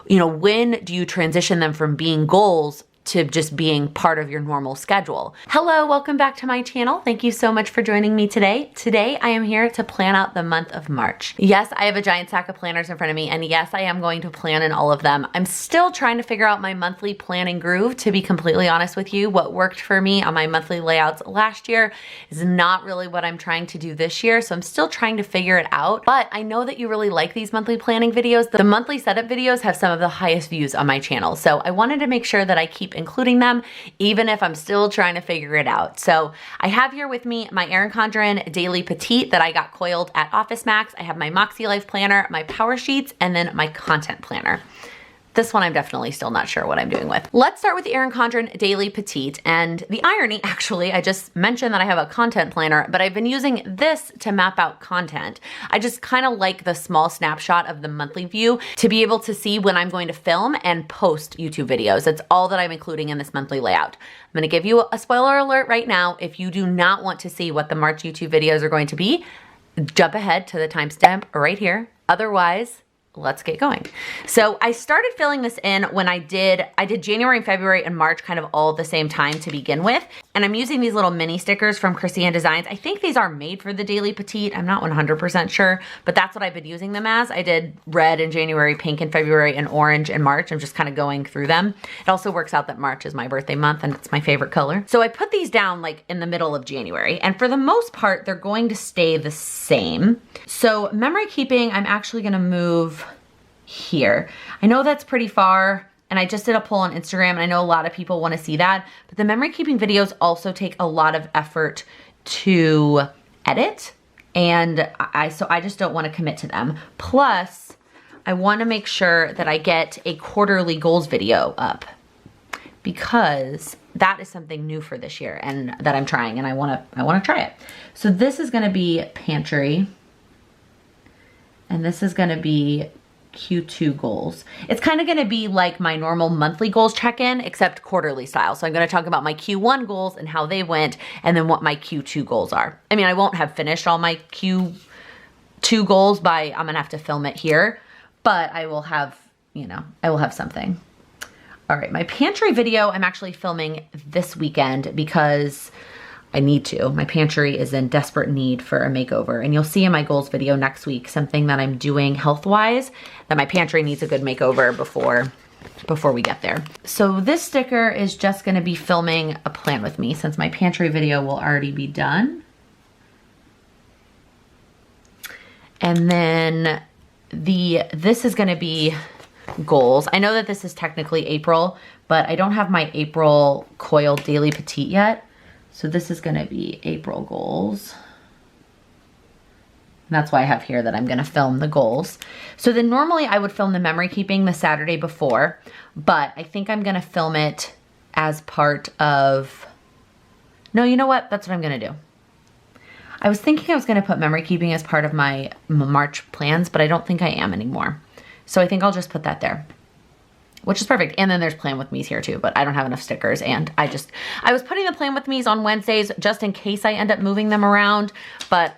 you know, when do you transition them from being goals to just being part of your normal schedule? Hello, welcome back to my channel. Thank you so much for joining me today. Today, I am here to plan out the month of March. Yes, I have a giant stack of planners in front of me, and yes, I am going to plan in all of them. I'm still trying to figure out my monthly planning groove, to be completely honest with you. What worked for me on my monthly layouts last year is not really what I'm trying to do this year, so I'm still trying to figure it out. But I know that you really like these monthly planning videos. The monthly setup videos have some of the highest views on my channel, so I wanted to make sure that I keep including them, even if I'm still trying to figure it out. So I have here with me my Erin Condren Daily Petite that I got coiled at Office Max. I have my Moxie Life planner, my power sheets, and then my content planner. This one I'm definitely still not sure what I'm doing with. Let's start with the Erin Condren Daily Petite. And the irony, actually, I just mentioned that I have a content planner, but I've been using this to map out content. I just kind of like the small snapshot of the monthly view to be able to see when I'm going to film and post YouTube videos. That's all that I'm including in this monthly layout. I'm gonna give you a spoiler alert right now. If you do not want to see what the March YouTube videos are going to be, jump ahead to the timestamp right here. Otherwise, let's get going. So I started filling this in when I did January and February and March kind of all at the same time to begin with. And I'm using these little mini stickers from Christian Designs. I think these are made for the Daily Petite. I'm not 100% sure, but that's what I've been using them as. I did red in January, pink in February, and orange in March. I'm just kind of going through them. It also works out that March is my birthday month and it's my favorite color. So I put these down like in the middle of January, and for the most part, they're going to stay the same. So memory keeping, I'm actually gonna move here. I know that's pretty far, and I just did a poll on Instagram, and I know a lot of people want to see that, but the memory keeping videos also take a lot of effort to edit, and so I just don't want to commit to them. Plus, I want to make sure that I get a quarterly goals video up, because that is something new for this year and that I'm trying, and I want to try it. So this is going to be pantry, and this is going to be Q2 goals. It's kind of going to be like my normal monthly goals check-in, except quarterly style. So I'm going to talk about my Q1 goals and how they went, and then what my Q2 goals are. I mean, I won't have finished all my Q2 goals I'm going to have to film it here, but I will have, you know, I will have something. All right, my pantry video I'm actually filming this weekend because I need to. My pantry is in desperate need for a makeover, and you'll see in my goals video next week something that I'm doing health-wise that my pantry needs a good makeover before we get there. So this sticker is just gonna be filming a plan with me since my pantry video will already be done. And then this is gonna be goals. I know that this is technically April, but I don't have my April coiled Daily Petite yet. So this is gonna be April goals. And that's why I have here that I'm gonna film the goals. So then normally I would film the memory keeping the Saturday before, but I think I'm gonna film it as part of, no, you know what? That's what I'm gonna do. I was thinking I was gonna put memory keeping as part of my March plans, but I don't think I am anymore. So I think I'll just put that there, which is perfect. And then there's Plan With Me's here too, but I don't have enough stickers, and I was putting the Plan With Me's on Wednesdays just in case I end up moving them around, but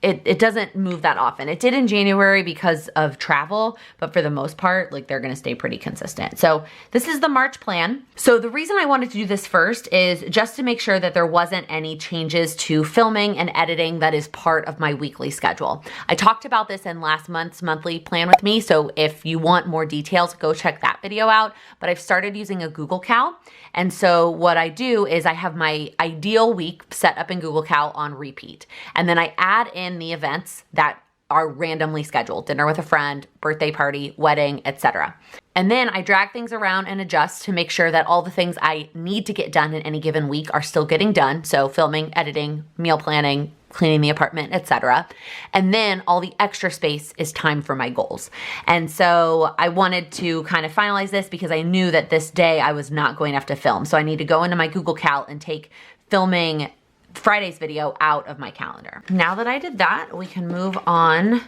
it doesn't move that often. It did in January because of travel, but for the most part, like, they're gonna stay pretty consistent. So this is the March plan. So the reason I wanted to do this first is just to make sure that there wasn't any changes to filming and editing that is part of my weekly schedule. I talked about this in last month's monthly Plan With Me, so if you want more details, go check that video out. But I've started using a Google Cal, and so what I do is I have my ideal week set up in Google Cal on repeat, and then I add in the events that are randomly scheduled: dinner with a friend, birthday party, wedding, etc. And then I drag things around and adjust to make sure that all the things I need to get done in any given week are still getting done. So filming, editing, meal planning, cleaning the apartment, etc. And then all the extra space is time for my goals. And so I wanted to kind of finalize this because I knew that this day I was not going to have to film. So I need to go into my Google Cal and take filming Friday's video out of my calendar. Now that I did that, we can move on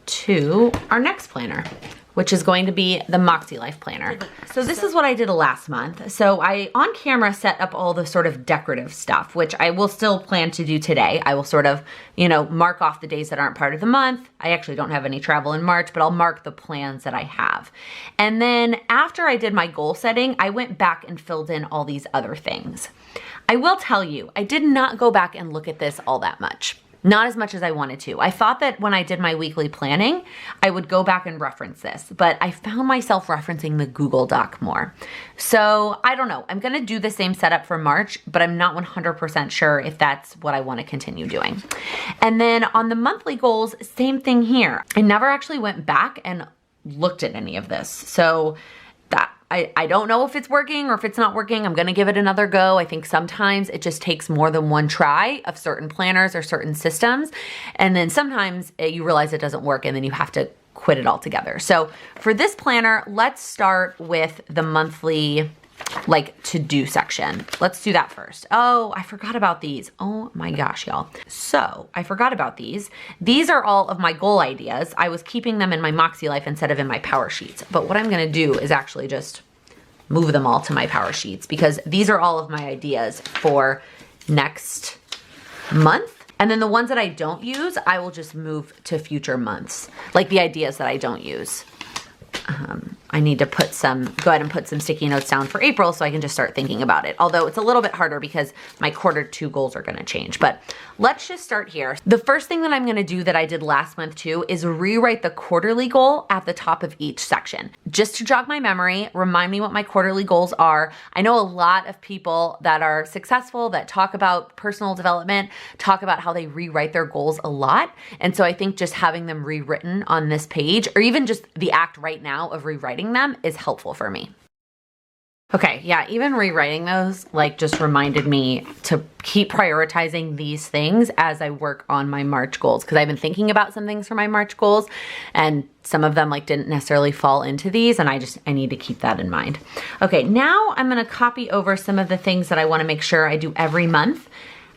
to our next planner, which is going to be the Moxie Life planner. So this is what I did last month. So I, on camera, set up all the sort of decorative stuff, which I will still plan to do today. I will sort of, you know, mark off the days that aren't part of the month. I actually don't have any travel in March, but I'll mark the plans that I have. And then after I did my goal setting, I went back and filled in all these other things. I will tell you, I did not go back and look at this all that much. Not as much as I wanted to. I thought that when I did my weekly planning, I would go back and reference this, but I found myself referencing the Google Doc more. So I don't know. I'm gonna do the same setup for March, but I'm not 100% sure if that's what I wanna continue doing. And then on the monthly goals, same thing here. I never actually went back and looked at any of this. So that I don't know if it's working or if it's not working. I'm gonna give it another go. I think sometimes it just takes more than one try of certain planners or certain systems. And then sometimes you realize it doesn't work and then you have to quit it altogether. So for this planner, let's start with the monthly like to-do section. Let's do that first. Oh, I forgot about these. Oh my gosh, y'all. So I forgot about these. These are all of my goal ideas. I was keeping them in my Moxie Life instead of in my power sheets. But what I'm gonna do is actually just move them all to my power sheets because these are all of my ideas for next month. And then the ones that I don't use, I will just move to future months. Like the ideas that I don't use. I need to go ahead and put some sticky notes down for April so I can just start thinking about it. Although it's a little bit harder because my Q2 goals are gonna change. But let's just start here. The first thing that I'm gonna do that I did last month too is rewrite the quarterly goal at the top of each section. Just to jog my memory, remind me what my quarterly goals are. I know a lot of people that are successful, that talk about personal development, talk about how they rewrite their goals a lot. And so I think just having them rewritten on this page, or even just the act right now of rewriting them, is helpful for me. Okay, yeah, even rewriting those like just reminded me to keep prioritizing these things as I work on my March goals, because I've been thinking about some things for my March goals and some of them like didn't necessarily fall into these, and I need to keep that in mind. Okay, now I'm gonna copy over some of the things that I wanna make sure I do every month.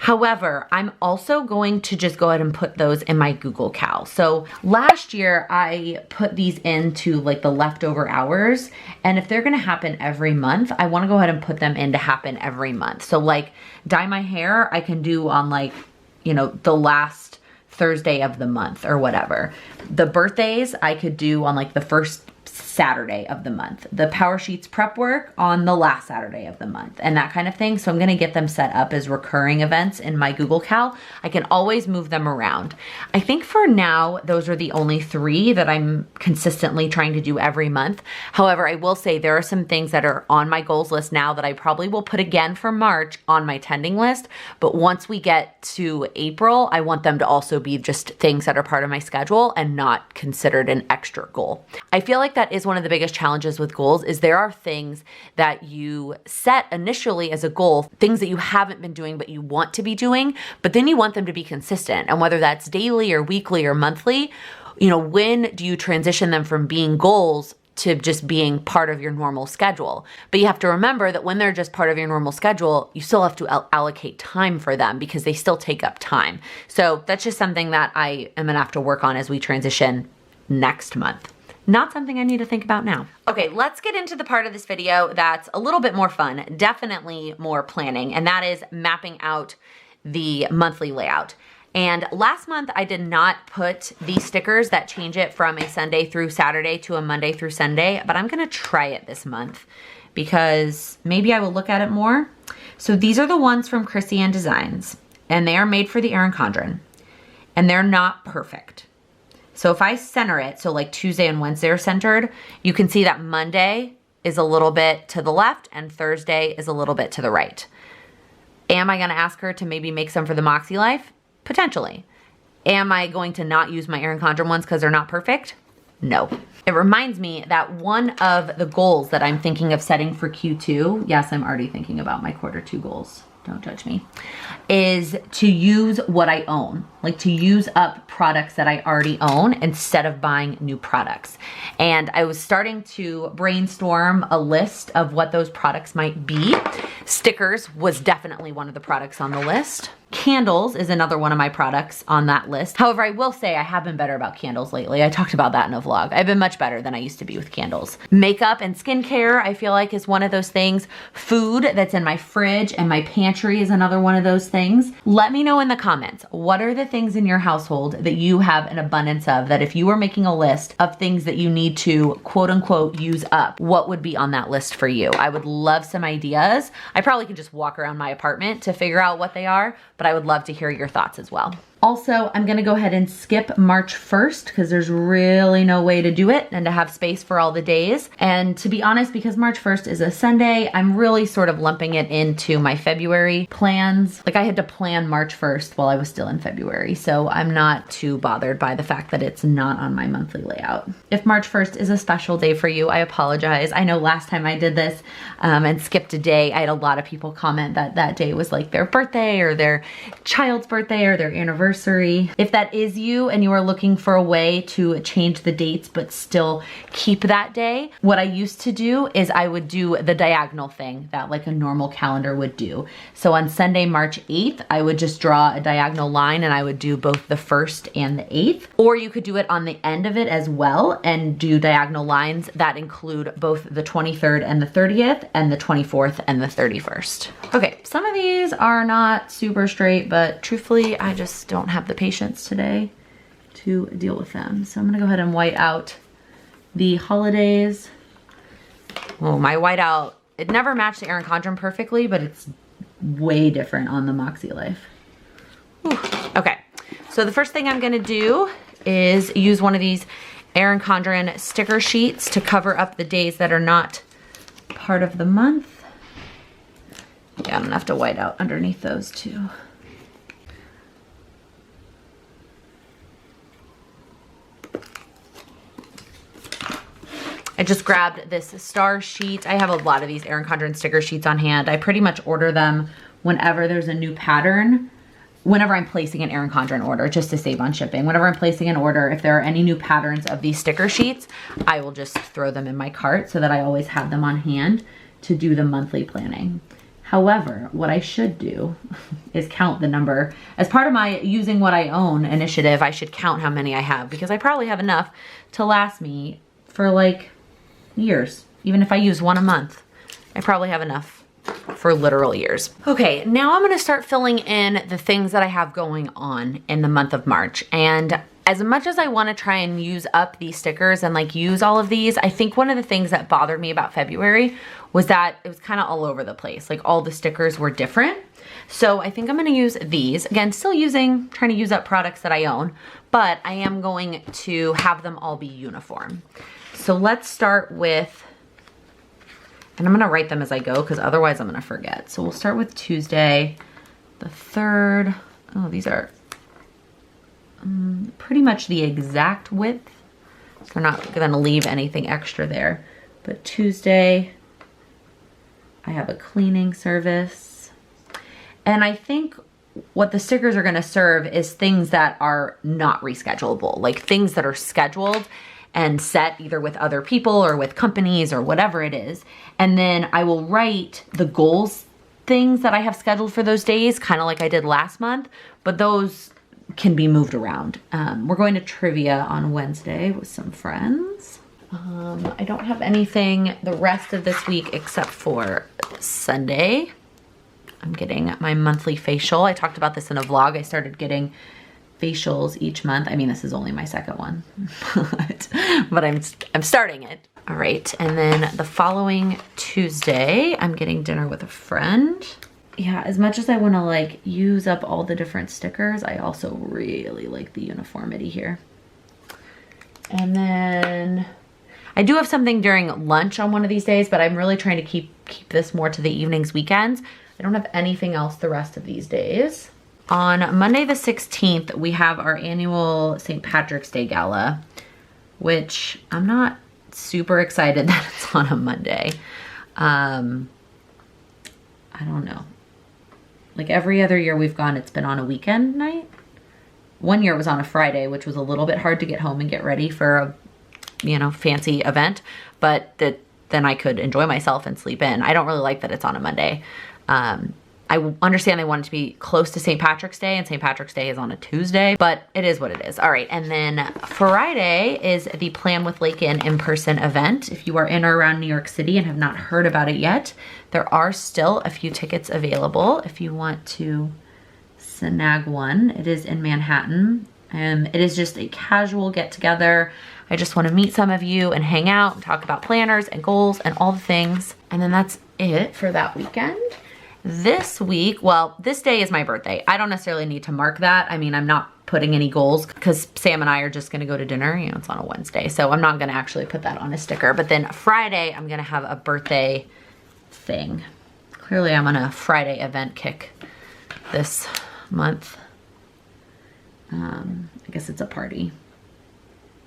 However, I'm also going to just go ahead and put those in my Google Cal. So last year I put these into like the leftover hours, and if they're gonna happen every month, I wanna go ahead and put them in to happen every month. So like dye my hair, I can do on like, you know, the last Thursday of the month or whatever. The birthdays I could do on like the first Saturday of the month. The power sheets prep work on the last Saturday of the month, and that kind of thing. So I'm gonna get them set up as recurring events in my Google Cal. I can always move them around. I think for now, those are the only 3 that I'm consistently trying to do every month. However, I will say there are some things that are on my goals list now that I probably will put again for March on my tending list. But once we get to April, I want them to also be just things that are part of my schedule and not considered an extra goal. I feel like that is one of the biggest challenges with goals, is there are things that you set initially as a goal, things that you haven't been doing but you want to be doing, but then you want them to be consistent. And whether that's daily or weekly or monthly, you know, when do you transition them from being goals to just being part of your normal schedule? But you have to remember that when they're just part of your normal schedule, you still have to allocate time for them because they still take up time. So that's just something that I am gonna have to work on as we transition next month. Not something I need to think about now. Okay, let's get into the part of this video that's a little bit more fun, definitely more planning, and that is mapping out the monthly layout. And last month I did not put these stickers that change it from a Sunday through Saturday to a Monday through Sunday, but I'm gonna try it this month because maybe I will look at it more. So these are the ones from Chrissy Ann Designs, and they are made for the Erin Condren, and they're not perfect. So if I center it, so like Tuesday and Wednesday are centered, you can see that Monday is a little bit to the left and Thursday is a little bit to the right. Am I gonna ask her to maybe make some for the Moxie Life? Potentially. Am I going to not use my Erin Condren ones because they're not perfect? No. It reminds me that one of the goals that I'm thinking of setting for Q2, yes, I'm already thinking about my Q2 goals, don't judge me, is to use what I own, like to use up products that I already own instead of buying new products. And I was starting to brainstorm a list of what those products might be. Stickers was definitely one of the products on the list. Candles is another one of my products on that list. However, I will say I have been better about candles lately. I talked about that in a vlog. I've been much better than I used to be with candles. Makeup and skincare, I feel like, is one of those things. Food that's in my fridge and my pantry is another one of those things. Let me know in the comments, what are the things in your household that you have an abundance of, that if you were making a list of things that you need to quote unquote use up, what would be on that list for you? I would love some ideas. I probably can just walk around my apartment to figure out what they are, but I would love to hear your thoughts as well. Also, I'm gonna go ahead and skip March 1st because there's really no way to do it and to have space for all the days. And to be honest, because March 1st is a Sunday, I'm really sort of lumping it into my February plans. Like I had to plan March 1st while I was still in February, so I'm not too bothered by the fact that it's not on my monthly layout. If March 1st is a special day for you, I apologize. I know last time I did this and skipped a day, I had a lot of people comment that that day was like their birthday or their child's birthday or their anniversary. If that is you and you are looking for a way to change the dates but still keep that day, what I used to do is I would do the diagonal thing that like a normal calendar would do. So on Sunday, March 8th, I would just draw a diagonal line and I would do both the 1st and the 8th. Or you could do it on the end of it as well and do diagonal lines that include both the 23rd and the 30th and the 24th and the 31st. Okay, some of these are not super straight, but truthfully, I just don't have the patience today to deal with them. So I'm gonna go ahead and white out the holidays. Oh, my whiteout, it never matched the Erin Condren perfectly, but it's way different on the Moxie Life. Whew. Okay, so the first thing I'm gonna do is use one of these Erin Condren sticker sheets to cover up the days that are not part of the month. Yeah, I'm gonna have to white out underneath those too. I just grabbed this star sheet. I have a lot of these Erin Condren sticker sheets on hand. I pretty much order them whenever there's a new pattern, whenever I'm placing an Erin Condren order, just to save on shipping. Whenever I'm placing an order, if there are any new patterns of these sticker sheets, I will just throw them in my cart so that I always have them on hand to do the monthly planning. However, what I should do is count the number. As part of my using what I own initiative, I should count how many I have because I probably have enough to last me for like years. Even if I use one a month, I probably have enough for literal years. Okay, now I'm gonna start filling in the things that I have going on in the month of March. And as much as I wanna try and use up these stickers and like use all of these, I think one of the things that bothered me about February was that it was kind of all over the place. Like all the stickers were different. So I think I'm gonna use these. Again, still trying to use up products that I own, but I am going to have them all be uniform. So let's start with, and I'm gonna write them as I go because otherwise I'm gonna forget. So we'll start with Tuesday, the 3rd. Oh, these are pretty much the exact width. So we're not gonna leave anything extra there. But Tuesday, I have a cleaning service. And I think what the stickers are gonna serve is things that are not reschedulable, like things that are scheduled and set either with other people or with companies or whatever it is. And then I will write the goals things that I have scheduled for those days, kind of like I did last month, but those can be moved around. We're going to trivia on Wednesday with some friends. I don't have anything the rest of this week except for Sunday. I'm getting my monthly facial. I talked about this in a vlog. I started getting facials each month. I mean, this is only my second one, but I'm starting it. All right, and then the following Tuesday, I'm getting dinner with a friend. Yeah, as much as I wanna like use up all the different stickers, I also really like the uniformity here. And then I do have something during lunch on one of these days, but I'm really trying to keep this more to the evenings, weekends. I don't have anything else the rest of these days. On Monday the 16th, we have our annual St. Patrick's Day Gala, which I'm not super excited that it's on a Monday. I don't know. Like every other year we've gone, it's been on a weekend night. One year it was on a Friday, which was a little bit hard to get home and get ready for a, you know, fancy event, but then I could enjoy myself and sleep in. I don't really like that it's on a Monday. I understand they want it to be close to St. Patrick's Day, and St. Patrick's Day is on a Tuesday, but it is what it is. All right, and then Friday is the Plan with Laken in-person event. If you are in or around New York City and have not heard about it yet, there are still a few tickets available if you want to snag one. It is in Manhattan, and it is just a casual get-together. I just want to meet some of you and hang out and talk about planners and goals and all the things. And then that's it for that weekend. This week, well, this day is my birthday. I don't necessarily need to mark that. I mean, I'm not putting any goals because Sam and I are just gonna go to dinner. You know, it's on a Wednesday, so I'm not gonna actually put that on a sticker. But then Friday, I'm gonna have a birthday thing. Clearly, I'm on a Friday event kick this month. I guess it's a party.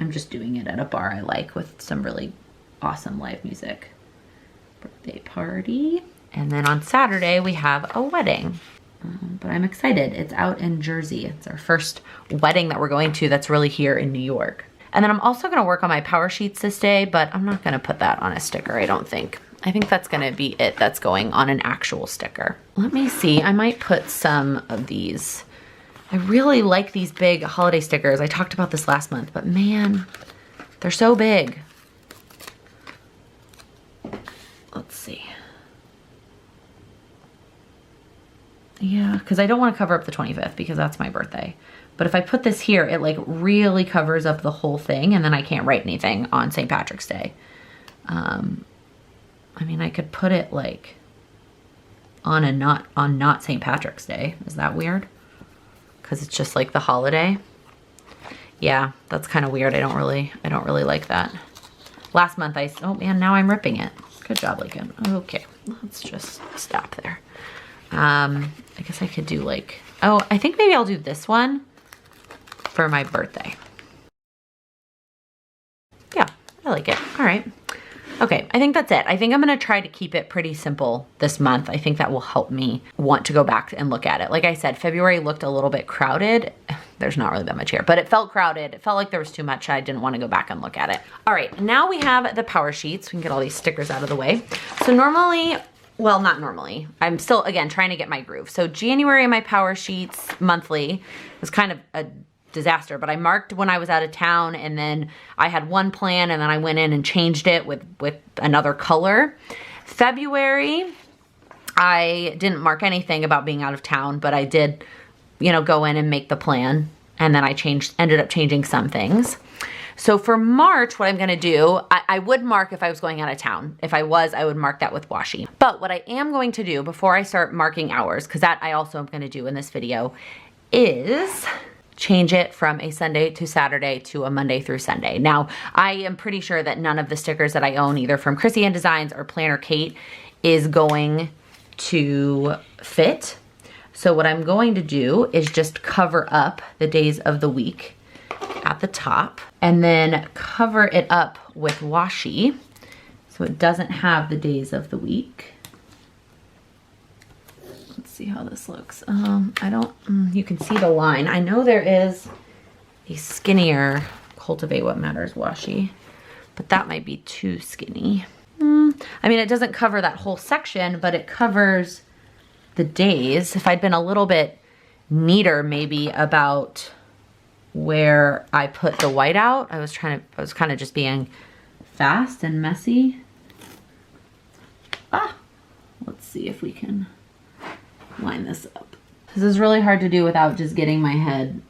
I'm just doing it at a bar I like with some really awesome live music. Birthday party. And then on Saturday, we have a wedding. But I'm excited. It's out in Jersey. It's our first wedding that we're going to that's really here in New York. And then I'm also gonna work on my power sheets this day, but I'm not gonna put that on a sticker, I don't think. I think that's gonna be it that's going on an actual sticker. Let me see, I might put some of these. I really like these big holiday stickers. I talked about this last month, but man, they're so big. Let's see. Yeah, because I don't want to cover up the 25th because that's my birthday. But if I put this here, it like really covers up the whole thing, and then I can't write anything on St. Patrick's Day. I mean, I could put it like on not St. Patrick's Day. Is that weird? Because it's just like the holiday. Yeah, that's kind of weird. I don't really like that. Last month oh man, now I'm ripping it. Good job, Laken. Okay, let's just stop there. I guess I could do like, oh, I think maybe I'll do this one for my birthday. Yeah, I like it. All right. Okay, I think that's it. I think I'm gonna try to keep it pretty simple this month. I think that will help me want to go back and look at it. Like I said, February looked a little bit crowded. There's not really that much here, but it felt crowded. It felt like there was too much. I didn't want to go back and look at it. All right, now we have the power sheets. We can get all these stickers out of the way. So normally, well, not normally. I'm still, again, trying to get my groove. So January, my power sheets monthly was kind of a disaster, but I marked when I was out of town, and then I had one plan, and then I went in and changed it with another color. February, I didn't mark anything about being out of town, but I did, you know, go in and make the plan, and then I ended up changing some things. So for March, what I'm gonna do, I would mark if I was going out of town. If I would mark that with washi. But what I am going to do before I start marking hours, because that I also am gonna do in this video, is change it from a Sunday to Saturday to a Monday through Sunday. Now, I am pretty sure that none of the stickers that I own, either from Chrissy Ann Designs or Planner Kate, is going to fit. So what I'm going to do is just cover up the days of the week at the top, and then cover it up with washi so it doesn't have the days of the week. Let's see how this looks. You can see the line. I know there is a skinnier Cultivate What Matters washi, but that might be too skinny. I mean, it doesn't cover that whole section, but it covers the days. If I'd been a little bit neater maybe about where I put the white out, I was kind of just being fast and messy. Let's see if we can line this up. This is really hard to do without just getting my head,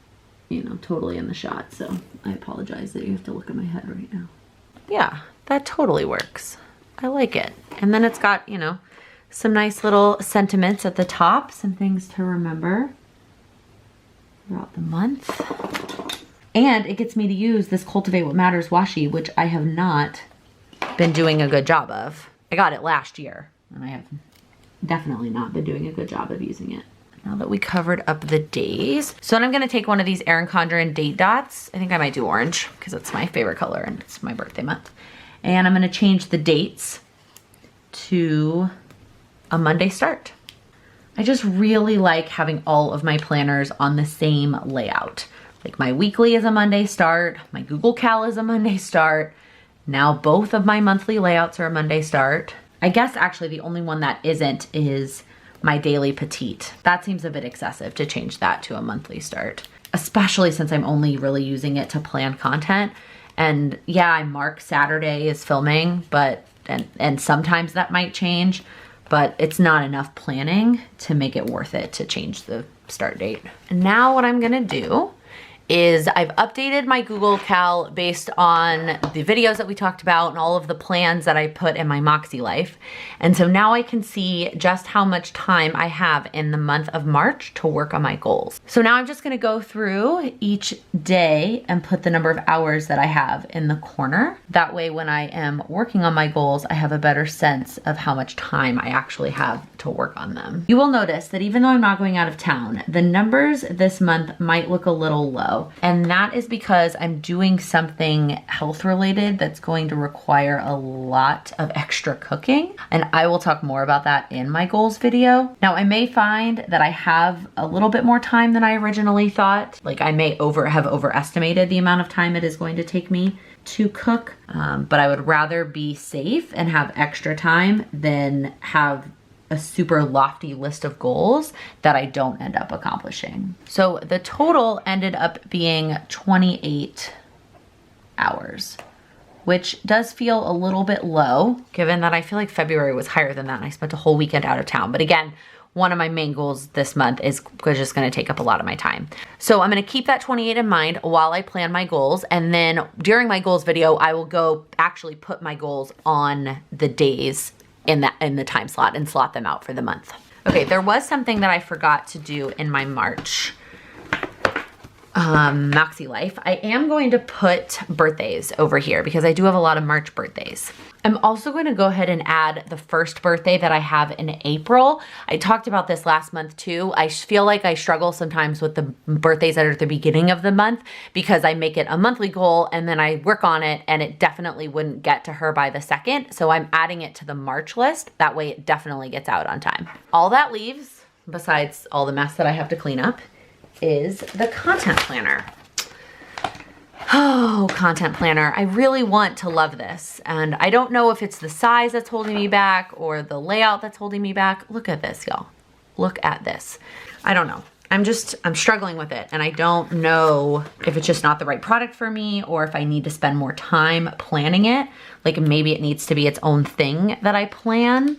you know, totally in the shot. So I apologize that you have to look at my head right now. Yeah, that totally works. I like it. And then it's got, you know, some nice little sentiments at the top, some things to remember throughout the month. And it gets me to use this Cultivate What Matters washi, which I have not been doing a good job of. I got it last year, and I have definitely not been doing a good job of using it. Now that we covered up the days. So then I'm gonna take one of these Erin Condren date dots. I think I might do orange because it's my favorite color and it's my birthday month. And I'm gonna change the dates to a Monday start. I just really like having all of my planners on the same layout. Like my weekly is a Monday start, my Google Cal is a Monday start. Now both of my monthly layouts are a Monday start. I guess actually the only one that isn't is my daily Petite. That seems a bit excessive to change that to a monthly start, especially since I'm only really using it to plan content. And yeah, I mark Saturday as filming, but and sometimes that might change, but it's not enough planning to make it worth it to change the start date. And now what I'm gonna do is I've updated my Google Cal based on the videos that we talked about and all of the plans that I put in my Moxie Life. And so now I can see just how much time I have in the month of March to work on my goals. So now I'm just gonna go through each day and put the number of hours that I have in the corner. That way when I am working on my goals, I have a better sense of how much time I actually have to work on them. You will notice that even though I'm not going out of town, the numbers this month might look a little low. And that is because I'm doing something health related that's going to require a lot of extra cooking. And I will talk more about that in my goals video. Now I may find that I have a little bit more time than I originally thought. Like I may have overestimated the amount of time it is going to take me to cook. But I would rather be safe and have extra time than have a super lofty list of goals that I don't end up accomplishing. So the total ended up being 28 hours, which does feel a little bit low, given that I feel like February was higher than that and I spent a whole weekend out of town. But again, one of my main goals this month is just gonna take up a lot of my time. So I'm gonna keep that 28 in mind while I plan my goals. And then during my goals video, I will go actually put my goals on the days in the time slot and slot them out for the month. Okay, there was something that I forgot to do in my March Moxie Life. I am going to put birthdays over here because I do have a lot of March birthdays. I'm also going to go ahead and add the first birthday that I have in April. I talked about this last month too. I feel like I struggle sometimes with the birthdays that are at the beginning of the month because I make it a monthly goal and then I work on it and it definitely wouldn't get to her by the 2nd. So I'm adding it to the March list. That way it definitely gets out on time. All that leaves, besides all the mess that I have to clean up, is the content planner. Oh, content planner. I really want to love this. And I don't know if it's the size that's holding me back or the layout that's holding me back. Look at this, y'all. Look at this. I don't know. I'm struggling with it. And I don't know if it's just not the right product for me or if I need to spend more time planning it. Like maybe it needs to be its own thing that I plan.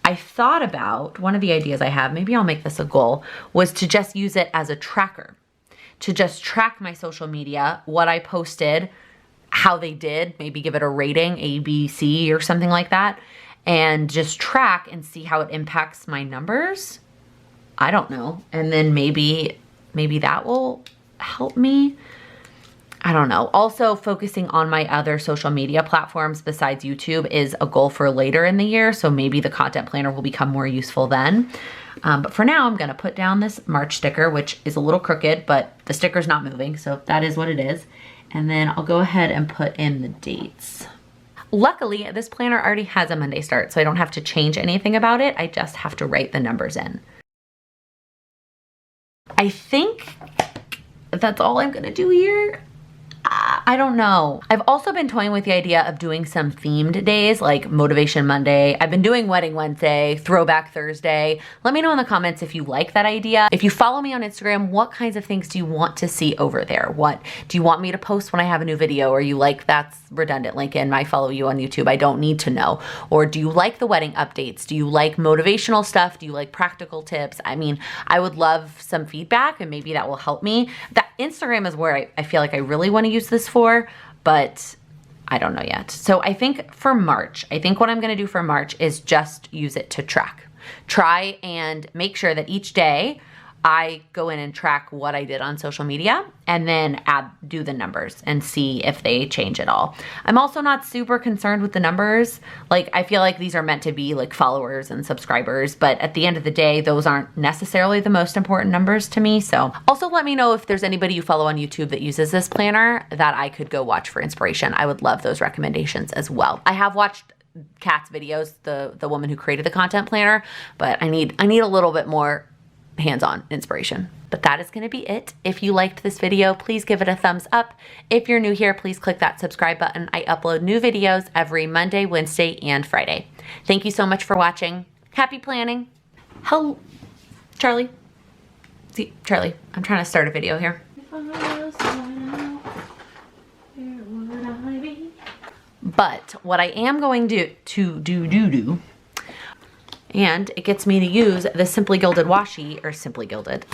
I thought about, one of the ideas I have, maybe I'll make this a goal, was to just use it as a tracker. To just track my social media, what I posted, how they did, maybe give it a rating, A, B, C, or something like that, and just track and see how it impacts my numbers. I don't know. And then maybe that will help me. I don't know. Also, focusing on my other social media platforms besides YouTube is a goal for later in the year. So maybe the content planner will become more useful then. But for now, I'm going to put down this March sticker, which is a little crooked, but the sticker's not moving. So that is what it is. And then I'll go ahead and put in the dates. Luckily, this planner already has a Monday start, so I don't have to change anything about it. I just have to write the numbers in. I think that's all I'm going to do here. I don't know. I've also been toying with the idea of doing some themed days like Motivation Monday. I've been doing Wedding Wednesday, Throwback Thursday. Let me know in the comments if you like that idea. If you follow me on Instagram, what kinds of things do you want to see over there? What do you want me to post when I have a new video? Or you like, that's redundant, Lincoln, I follow you on YouTube, I don't need to know. Or do you like the wedding updates? Do you like motivational stuff? Do you like practical tips? I mean, I would love some feedback and maybe that will help me. That Instagram is where I feel like I really want to use this for, but I don't know yet. So I think for March, what I'm going to do for March is just use it to track. Try and make sure that each day I go in and track what I did on social media and then do the numbers and see if they change at all. I'm also not super concerned with the numbers. Like, I feel like these are meant to be like followers and subscribers, but at the end of the day, those aren't necessarily the most important numbers to me. So also let me know if there's anybody you follow on YouTube that uses this planner that I could go watch for inspiration. I would love those recommendations as well. I have watched Kat's videos, the woman who created the content planner, but I need a little bit more hands-on inspiration. But that is going to be it. If you liked this video, please give it a thumbs up. If you're new here, please click that subscribe button. I upload new videos every Monday, Wednesday, and Friday. Thank you so much for watching. Happy planning. Hello, Charlie. See, Charlie, I'm trying to start a video here. But what I am going to and it gets me to use the Simply Gilded washi, or Simply Gilded.